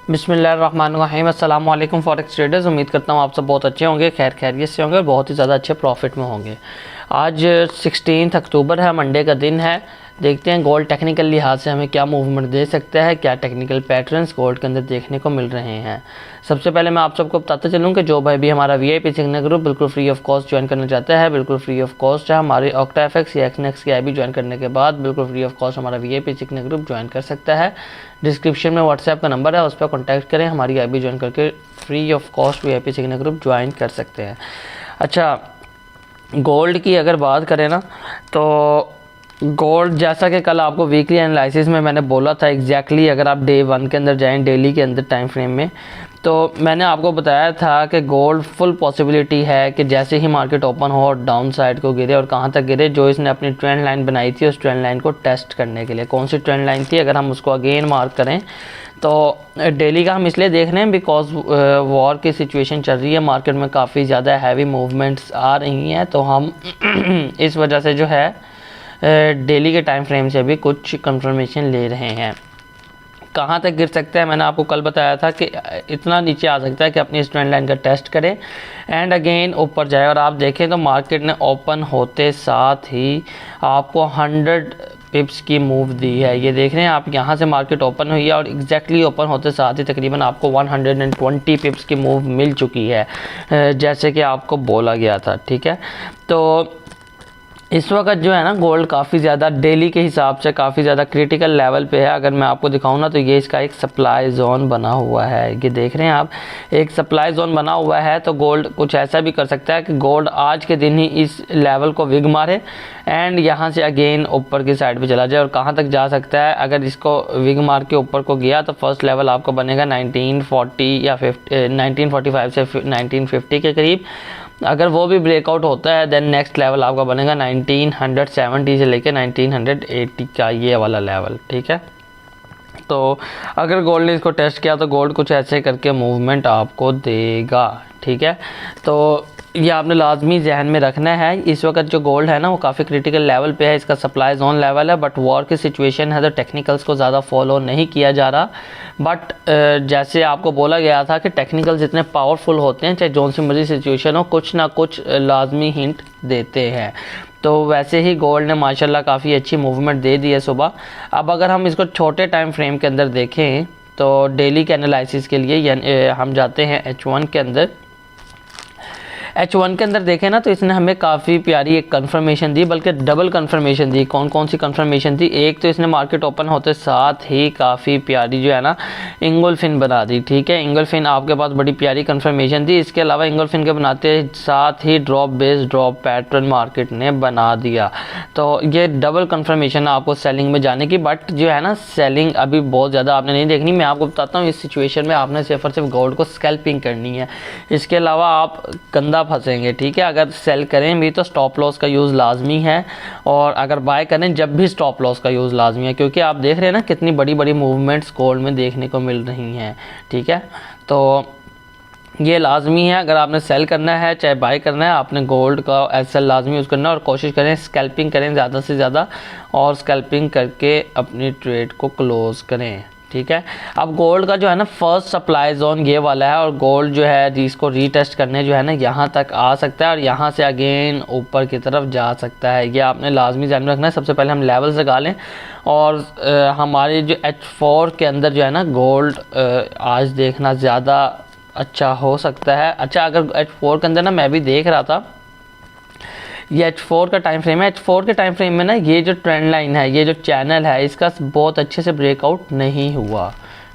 बिस्मिल्लाहिर्रहमानिर्रहीम। अस्सलाम वालेकुम फॉरेक्स ट्रेडर्स। उम्मीद करता हूँ आप सब बहुत अच्छे होंगे, खैर खैरियत से होंगे और बहुत ही ज़्यादा अच्छे प्रॉफिट में होंगे। आज 16 अक्टूबर है, मंडे का दिन है। देखते हैं गोल्ड टेक्निकल लिहाज से हमें क्या मूवमेंट दे सकता है, क्या टेक्निकल पैटर्न्स गोल्ड के अंदर देखने को मिल रहे हैं। सबसे पहले मैं आप सबको बताते चलूँ कि जो भाई भी हमारा VIP सिग्नल ग्रुप बिल्कुल फ्री ऑफ कॉस्ट ज्वाइन करना चाहता है, बिल्कुल फ्री ऑफ कॉस्ट है हमारे ऑक्टा FX या एक्सनेक्स की IB ज्वाइन करने के बाद बिल्कुल फ्री ऑफ कॉस्ट हमारा VIP सिग्नल ग्रुप ज्वाइन कर सकता है। डिस्क्रिप्शन में व्हाट्सएप का नंबर है, उस पर कॉन्टैक्ट करें, हमारी IB ज्वाइन करके free of cost VIP signal group join कर सकते हैं। अच्छा, गोल्ड की अगर बात करें ना, तो गोल्ड जैसा कि कल आपको वीकली एनालिसिस में मैंने बोला था एग्जैक्टली, अगर आप डे 1 के अंदर जाएं, डेली के अंदर टाइम फ्रेम में, तो मैंने आपको बताया था कि गोल्ड फुल पॉसिबिलिटी है कि जैसे ही मार्केट ओपन हो और डाउन साइड को गिरे, और कहाँ तक गिरे, जो इसने अपनी ट्रेंड लाइन बनाई थी उस ट्रेंड लाइन को टेस्ट करने के लिए। कौन सी ट्रेंड लाइन थी, अगर हम उसको अगेन मार्क करें तो डेली का हम इसलिए देख रहे हैं बिकॉज वॉर की सिचुएशन चल रही है, मार्केट में काफ़ी ज़्यादा हैवी मूवमेंट्स आ रही हैं, तो हम इस वजह से जो है डेली के टाइम फ्रेम से भी कुछ कंफर्मेशन ले रहे हैं। कहाँ तक गिर सकता है, मैंने आपको कल बताया था कि इतना नीचे आ सकता है कि अपनी इस ट्रेंड लाइन का टेस्ट करें एंड अगेन ऊपर जाए। और आप देखें तो मार्केट ने ओपन होते साथ ही आपको 100 पिप्स की मूव दी है। ये देख रहे हैं आप, यहाँ से मार्केट ओपन हुई है और एग्जैक्टली ओपन होते साथ ही तकरीबन आपको 120 पिप्स की मूव मिल चुकी है, जैसे कि आपको बोला गया था। ठीक है, तो इस वक्त जो है ना गोल्ड काफ़ी ज़्यादा डेली के हिसाब से काफ़ी ज़्यादा क्रिटिकल लेवल पे है। अगर मैं आपको दिखाऊं ना, तो ये इसका एक सप्लाई जोन बना हुआ है, ये देख रहे हैं आप, एक सप्लाई जोन बना हुआ है। तो गोल्ड कुछ ऐसा भी कर सकता है कि गोल्ड आज के दिन ही इस लेवल को विग मारे एंड यहाँ से अगेन ऊपर की साइड पे चला जाए। और कहाँ तक जा सकता है, अगर इसको विग मार के ऊपर को गया तो फर्स्ट लेवल आपको बनेगा 1940 या 1945 से 1950 के करीब। अगर वो भी ब्रेकआउट होता है देन नेक्स्ट लेवल आपका बनेगा 1970 से लेकर 1980 का ये वाला लेवल। ठीक है, तो अगर गोल्ड ने इसको टेस्ट किया तो गोल्ड कुछ ऐसे करके मूवमेंट आपको देगा। ठीक है, तो ये आपने लाजमी जहन में रखना है। इस वक्त जो गोल्ड है ना वो काफ़ी क्रिटिकल लेवल पे है, इसका सप्लाई जोन लेवल है, बट वॉर की सिचुएशन है तो टेक्निकल्स को ज़्यादा फॉलो नहीं किया जा रहा। बट जैसे आपको बोला गया था कि टेक्निकल्स इतने पावरफुल होते हैं, चाहे जौन सी मर्जी सिचुएशन हो, कुछ ना कुछ लाजमी हिंट देते हैं। तो वैसे ही गोल्ड ने माशाल्लाह काफ़ी अच्छी मूवमेंट दे दी है सुबह। अब अगर हम इसको छोटे टाइम फ्रेम के अंदर देखें तो डेली के एनालिसिस के लिए हम जाते हैं H1 के अंदर। H1 के अंदर देखें ना, तो इसने हमें काफ़ी प्यारी एक कंफर्मेशन दी, बल्कि डबल कंफर्मेशन दी। कौन कौन सी कंफर्मेशन थी, एक तो इसने मार्केट ओपन होते साथ ही काफ़ी प्यारी जो है ना इंगोल्फिन बना दी। ठीक है, इंगोल्फिन आपके पास बड़ी प्यारी कंफर्मेशन थी। इसके अलावा इंगोल्फिन के बनाते साथ ही drop based drop pattern market ने बना दिया। तो ये डबल कंफर्मेशन है आपको सेलिंग में जाने की, बट जो है ना सेलिंग अभी बहुत ज़्यादा आपने नहीं देखनी। मैं आपको बताता हूँ, इस सिचुएशन में आपने सिर्फ और सिर्फ गोल्ड को स्कैल्पिंग करनी है, इसके अलावा आप गंदा फंसेंगे। ठीक है, अगर सेल करें भी तो स्टॉप लॉस का यूज़ लाजमी है, और अगर बाय करें जब भी स्टॉप लॉस का यूज़ लाजमी है, क्योंकि आप देख रहे हैं ना कितनी बड़ी बड़ी मूवमेंट्स गोल्ड में देखने को मिल रही हैं। ठीक है, तो ये लाजमी है, अगर आपने सेल करना है चाहे बाय करना है, आपने गोल्ड का एसएल लाजमी यूज़ करना है, और कोशिश करें स्कैल्पिंग करें ज़्यादा से ज़्यादा, और स्कैल्पिंग करके अपनी ट्रेड को क्लोज़ करें। ठीक है, अब गोल्ड का जो है ना फर्स्ट सप्लाई जोन ये वाला है, और गोल्ड जो है जिसको रीटेस्ट करने जो है ना यहाँ तक आ सकता है, और यहाँ से अगेन ऊपर की तरफ जा सकता है। ये आपने लाजमी ध्यान में रखना है। सबसे पहले हम लेवल्स लगा लें, और हमारे जो H4 के अंदर जो है ना गोल्ड आज देखना ज़्यादा अच्छा हो सकता है। अच्छा, अगर H4 के अंदर ना मैं भी देख रहा था, ये H4 का टाइम फ्रेम है। H4 के टाइम फ्रेम में ना ये जो ट्रेंड लाइन है, ये जो चैनल है, इसका बहुत अच्छे से ब्रेकआउट नहीं हुआ।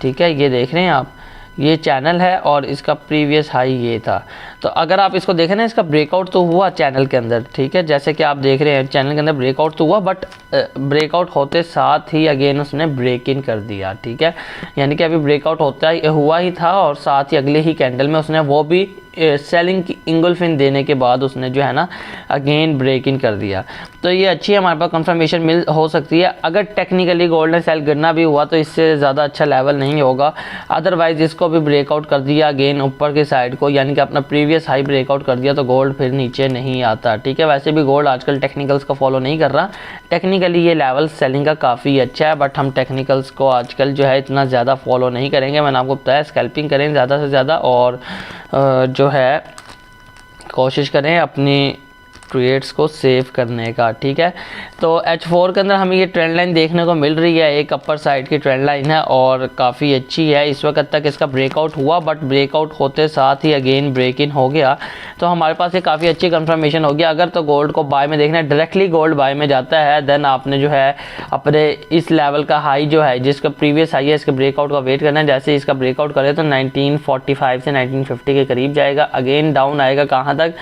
ठीक है, ये देख रहे हैं आप, ये चैनल है और इसका प्रीवियस हाई ये था। तो अगर आप इसको देखें ना, इसका ब्रेकआउट तो हुआ चैनल के अंदर। ठीक है, जैसे कि आप देख रहे हैं चैनल के अंदर ब्रेकआउट तो हुआ, बट ब्रेकआउट होते साथ ही अगेन उसने ब्रेक इन कर दिया। ठीक है, यानी कि अभी ब्रेकआउट हुआ ही था और साथ ही अगले ही कैंडल में उसने वो भी सेलिंग की इंगोल्फिन देने के बाद उसने जो है ना अगेन ब्रेक इन कर दिया। तो ये अच्छी हमारे पास कंफर्मेशन हो सकती है। अगर टेक्निकली गोल्ड ने सेल गिरना भी हुआ तो इससे ज़्यादा अच्छा लेवल नहीं होगा, अदरवाइज़ इसको भी ब्रेकआउट कर दिया अगेन ऊपर की साइड को, यानी कि अपना प्रीवियस प्रीवियस हाई ब्रेकआउट कर दिया तो गोल्ड फिर नीचे नहीं आता, ठीक है। वैसे भी गोल्ड आजकल टेक्निकल्स को फॉलो नहीं कर रहा, टेक्निकली ये लेवल सेलिंग का काफ़ी अच्छा है, बट हम टेक्निकल्स को आजकल जो है इतना ज़्यादा फॉलो नहीं करेंगे। मैंने आपको बताया स्कैल्पिंग करें ज़्यादा से ज़्यादा, और जो है कोशिश करें अपनी ट्रेड्स को सेव करने का, ठीक है। तो H4 के अंदर हमें ये ट्रेंड लाइन देखने को मिल रही है, एक अपर साइड की ट्रेंड लाइन है और काफ़ी अच्छी है। इस वक्त तक इसका ब्रेकआउट हुआ, बट ब्रेकआउट होते साथ ही अगेन ब्रेक इन हो गया, तो हमारे पास ये काफ़ी अच्छी कंफर्मेशन हो गया। अगर तो गोल्ड को बाय में देखना है, डायरेक्टली गोल्ड बाय में जाता है, देन आपने जो है अपने इस लेवल का हाई जो है जिसका प्रीवियस हाई है इसके ब्रेकआउट का वेट करना है। जैसे इसका ब्रेकआउट करे तो 1945 से 1950 के करीब जाएगा, अगेन डाउन आएगा कहाँ तक,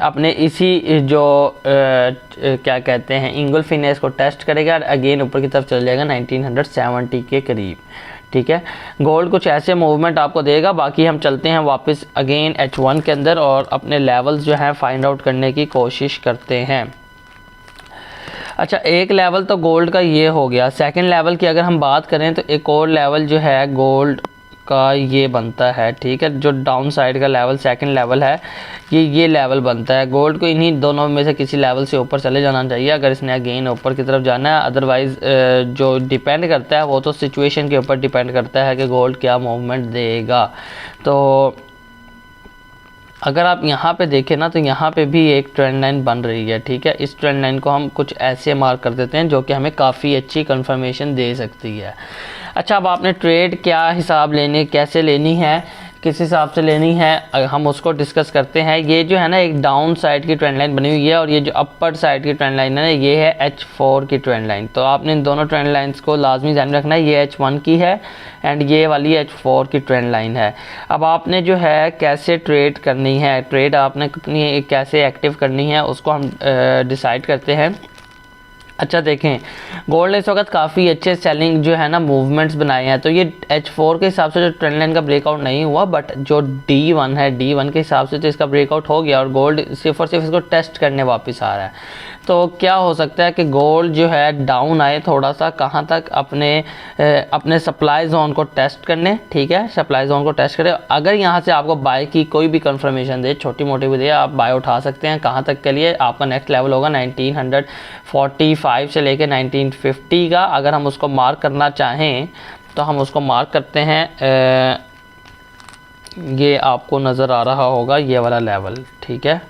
अपने इसी जो क्या कहते हैं इंगुल्फिन है इसको टेस्ट करेगा और अगेन ऊपर की तरफ चल जाएगा 1970 के करीब, ठीक है। गोल्ड कुछ ऐसे मूवमेंट आपको देगा। बाकी हम चलते हैं वापस अगेन H1 के अंदर और अपने लेवल्स जो हैं फाइंड आउट करने की कोशिश करते हैं। अच्छा, एक लेवल तो गोल्ड का ये हो गया। सेकंड लेवल की अगर हम बात करें तो एक और लेवल जो है गोल्ड का ये बनता है, ठीक है। जो डाउन साइड का लेवल सेकंड लेवल है ये लेवल बनता है। गोल्ड को इन्हीं दोनों में से किसी लेवल से ऊपर चले जाना चाहिए अगर इसने अगेन ऊपर की तरफ जाना है। अदरवाइज़ जो डिपेंड करता है वो तो सिचुएशन के ऊपर डिपेंड करता है कि गोल्ड क्या मूवमेंट देगा। तो अगर आप यहाँ पे देखें ना तो यहाँ पे भी एक ट्रेंड लाइन बन रही है, ठीक है। इस ट्रेंड लाइन को हम कुछ ऐसे मार्क कर देते हैं जो कि हमें काफ़ी अच्छी कंफर्मेशन दे सकती है। अच्छा, अब आपने ट्रेड क्या हिसाब लेने कैसे लेनी है, किस हिसाब से लेनी है, हम उसको डिस्कस करते हैं। ये जो है ना एक डाउन साइड की ट्रेंड लाइन बनी हुई है और ये जो अपर साइड की ट्रेंड लाइन है ना ये है H4 की ट्रेंड लाइन। तो आपने इन दोनों ट्रेंड लाइंस को लाजमी ध्यान में रखना है। ये H1 की है एंड ये वाली H4 की ट्रेंड लाइन है। अब आपने जो है कैसे ट्रेड करनी है, ट्रेड आपने कितनी कैसे एक्टिव करनी है उसको हम डिसाइड करते हैं। अच्छा देखें, गोल्ड ने इस वक्त काफ़ी अच्छे सेलिंग जो है ना मूवमेंट्स बनाए हैं। तो ये H4 के हिसाब से जो ट्रेंड लाइन का ब्रेकआउट नहीं हुआ, बट जो D1 है D1 के हिसाब से तो इसका ब्रेकआउट हो गया और गोल्ड सिर्फ और सिर्फ इसको टेस्ट करने वापस आ रहा है। तो क्या हो सकता है कि गोल्ड जो है डाउन आए थोड़ा सा, कहाँ तक, अपने सप्लाई जोन को टेस्ट करने, ठीक है। सप्लाई जोन को टेस्ट करें। अगर यहाँ से आपको बाय की कोई भी कंफर्मेशन दे, छोटी मोटी भी दे, आप बाय उठा सकते हैं। कहाँ तक के लिए आपका नेक्स्ट लेवल होगा 1945 से लेके 1950 का। अगर हम उसको मार्क करना चाहें तो हम उसको मार्क करते हैं, ये आपको नज़र आ रहा होगा ये वाला लेवल, ठीक है।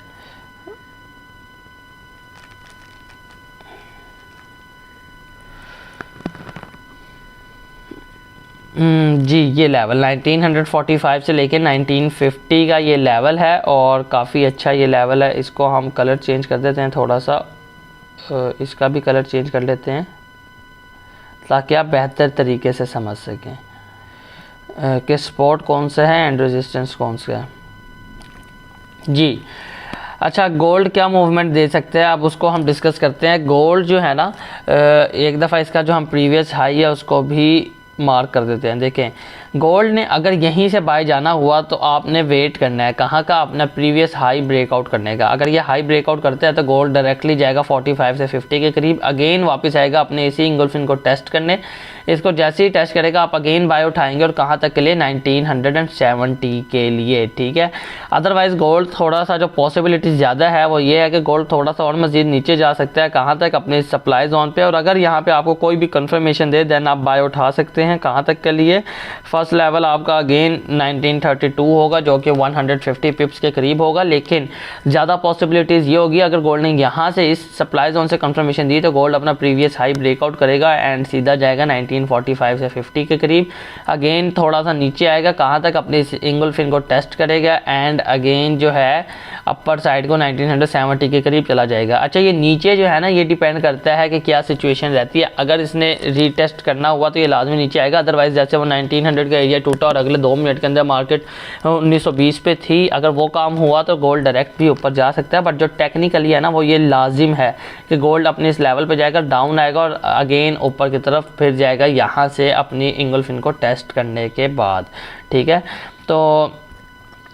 जी, ये लेवल 1945 से लेके 1950 का ये लेवल है और काफ़ी अच्छा ये लेवल है। इसको हम कलर चेंज कर देते हैं थोड़ा सा, इसका भी कलर चेंज कर लेते हैं ताकि आप बेहतर तरीके से समझ सकें कि सपोर्ट कौन सा है एंड रेजिस्टेंस कौन सा है। जी, अच्छा, गोल्ड क्या मूवमेंट दे सकते हैं अब उसको हम डिस्कस करते हैं। गोल्ड जो है ना एक दफ़ा इसका जो हम प्रीवियस हाई है उसको भी मार्क कर देते हैं। देखें, गोल्ड ने अगर यहीं से बाय जाना हुआ तो आपने वेट करना है कहाँ का, अपना प्रीवियस हाई ब्रेकआउट करने का। अगर ये हाई ब्रेकआउट करते हैं तो गोल्ड डायरेक्टली जाएगा 45 से 50 के करीब, अगेन वापस आएगा अपने इसी इंगुल्फिन को टेस्ट करने। इसको जैसे ही टेस्ट करेगा आप अगेन बाय उठाएंगे और कहाँ तक के लिए 1970 के लिए, ठीक है। अदरवाइज़ गोल्ड थोड़ा सा जो पॉसिबिलिटी ज़्यादा है वो ये है कि गोल्ड थोड़ा सा और मज़ीद नीचे जा सकता है, कहाँ तक, अपने सप्लाई जोन पे। और अगर यहाँ पे आपको कोई भी कंफर्मेशन दे देन आप बाय उठा सकते हैं। कहाँ तक के लिए, फर्स्ट लेवल आपका अगेन 1932 होगा जो कि 150 पिप्स के करीब होगा। लेकिन ज़्यादा पॉसिबिलिटीज़ ये होगी अगर गोल्ड ने यहाँ से इस सप्लाई जोन से कंफर्मेशन दी तो गोल्ड अपना प्रीवियस हाई ब्रेकआउट करेगा एंड सीधा जाएगा 1945 से 50 के करीब। अगेन थोड़ा सा नीचे आएगा, कहाँ तक, अपने इंगुल्फिन को टेस्ट करेगा एंड अगेन जो है अपर साइड को 1970 के करीब चला जाएगा। अच्छा, ये नीचे जो है ना ये डिपेंड करता है कि क्या सिचुएशन रहती है। अगर इसने रीटेस्ट करना हुआ तो ये लाजमी नीचे आएगा, अदरवाइज जैसे वो 1900 का एरिया टूटा और अगले 2 मिनट के अंदर मार्केट 1920 पे थी, अगर वो काम हुआ तो गोल्ड डायरेक्ट भी ऊपर जा सकता है। बट जो टेक्निकली है ना वो ये लाजिम है कि गोल्ड अपने इस लेवल पे जाएगा, डाउन आएगा और अगेन ऊपर की तरफ फिर जाएगा यहाँ से अपनी इंगुल्फिन को टेस्ट करने के बाद, ठीक है। तो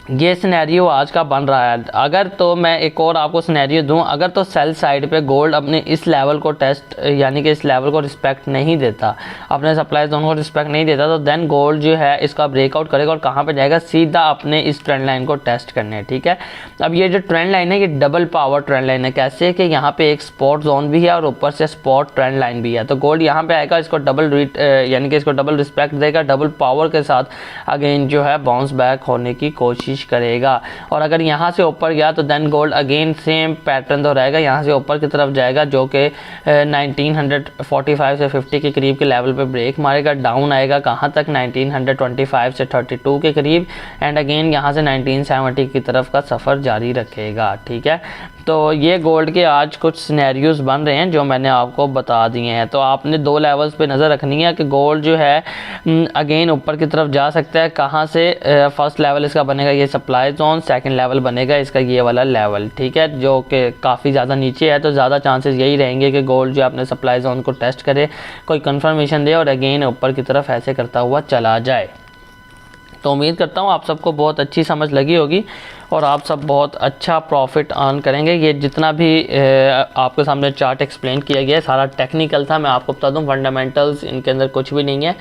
ये सिनेरियो आज का बन रहा है। अगर तो मैं एक और आपको सिनेरियो दूं, अगर तो सेल साइड पे गोल्ड अपने इस लेवल को टेस्ट यानी कि इस लेवल को रिस्पेक्ट नहीं देता, अपने सप्लाई जोन को रिस्पेक्ट नहीं देता, तो देन गोल्ड जो है इसका ब्रेकआउट करेगा और कहाँ पे जाएगा, सीधा अपने इस ट्रेंड लाइन को टेस्ट करने। ठीक है, अब ये जो ट्रेंड लाइन है ये डबल पावर ट्रेंड लाइन है। कैसे कि यहाँ पे एक स्पॉट जोन भी है और ऊपर से स्पॉट ट्रेंड लाइन भी है। तो गोल्ड यहाँ पे आएगा, इसको डबल यानी कि इसको डबल रिस्पेक्ट देगा, डबल पावर के साथ अगेन जो है बाउंस बैक होने की कोशिश करेगा। और अगर यहाँ से ऊपर गया तो then gold again same pattern दोहराएगा, यहाँ से ऊपर की तरफ जाएगा जो कि 1945 से 50 के करीब के लेवल पे ब्रेक मारेगा, डाउन आएगा कहाँ तक, 1925 से 32 के करीब, एंड अगेन यहाँ से 1970 की तरफ का सफ़र जारी रखेगा। ठीक है, तो ये गोल्ड के आज कुछ सिनेरियोज बन रहे हैं जो मैंने आपको बता दिए हैं। तो आपने दो लेवल्स पे नज़र रखनी है कि गोल्ड जो है अगेन ऊपर की तरफ जा सकता है। कहाँ से, फर्स्ट लेवल इसका बनेगा ये सप्लाई जोन, सेकंड लेवल बनेगा इसका ये वाला लेवल। ठीक है, जो कि काफ़ी ज़्यादा नीचे है, तो ज़्यादा चांसेस यही रहेंगे कि गोल्ड जो अपने सप्लाई जोन को टेस्ट करे, कोई कंफर्मेशन दे और अगेन ऊपर की तरफ ऐसे करता हुआ चला जाए। तो उम्मीद करता हूँ आप सबको बहुत अच्छी समझ लगी होगी और आप सब बहुत अच्छा प्रॉफिट अर्न करेंगे। ये जितना भी आपके सामने चार्ट एक्सप्लेन किया गया है सारा टेक्निकल था। मैं आपको बता दूँ फंडामेंटल्स इनके अंदर कुछ भी नहीं है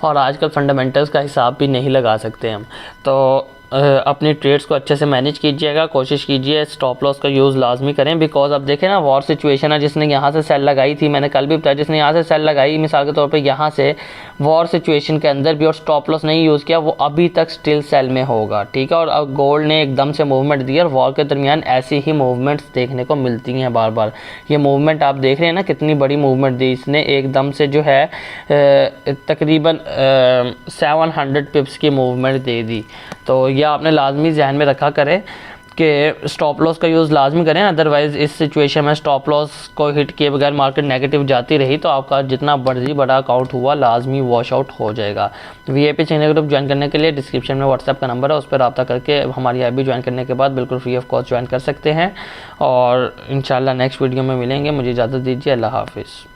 और आजकल फंडामेंटल्स का हिसाब भी नहीं लगा सकते हम। तो अपनी ट्रेड्स को अच्छे से मैनेज कीजिएगा, कोशिश कीजिए स्टॉप लॉस का यूज़ लाजमी करें। बिकॉज अब देखें ना, वॉर सिचुएशन है, जिसने यहाँ से सेल लगाई थी, मैंने कल भी बताया, जिसने यहाँ से सेल लगाई मिसाल के तौर पे यहाँ से वॉर सिचुएशन के अंदर भी और स्टॉप लॉस नहीं यूज़ किया, वो अभी तक स्टिल सेल में होगा। ठीक है, और अब गोल्ड ने एकदम से मूवमेंट दी और वॉर के दरमियान ऐसी ही मूवमेंट्स देखने को मिलती हैं बार बार। ये मूवमेंट आप देख रहे हैं ना, कितनी बड़ी मूवमेंट दी इसने, एकदम से जो है तकरीबन 700 पिप्स की मूवमेंट दे दी। तो यह आपने लाजमी जहन में रखा करें कि स्टॉप लॉस का यूज़ लाजमी करें, अदरवाइज़ इस सिचुएशन में स्टॉप लॉस को हिट किए बगैर मार्केट नेगेटिव जाती रही तो आपका जितना मर्जी बड़ा अकाउंट हुआ लाजमी वॉश आउट हो जाएगा। VIP चैनल ग्रुप ज्वाइन करने के लिए डिस्क्रिप्शन में व्हाट्सएप का नंबर है, उस पर रब्ता करके हमारी IB ज्वाइन करने के बाद बिल्कुल फ्री ऑफ कॉस्ट ज्वाइन कर सकते हैं। और इंशाल्लाह नेक्स्ट वीडियो में मिलेंगे, मुझे इजाज़त दीजिए, अल्लाह हाफिज़।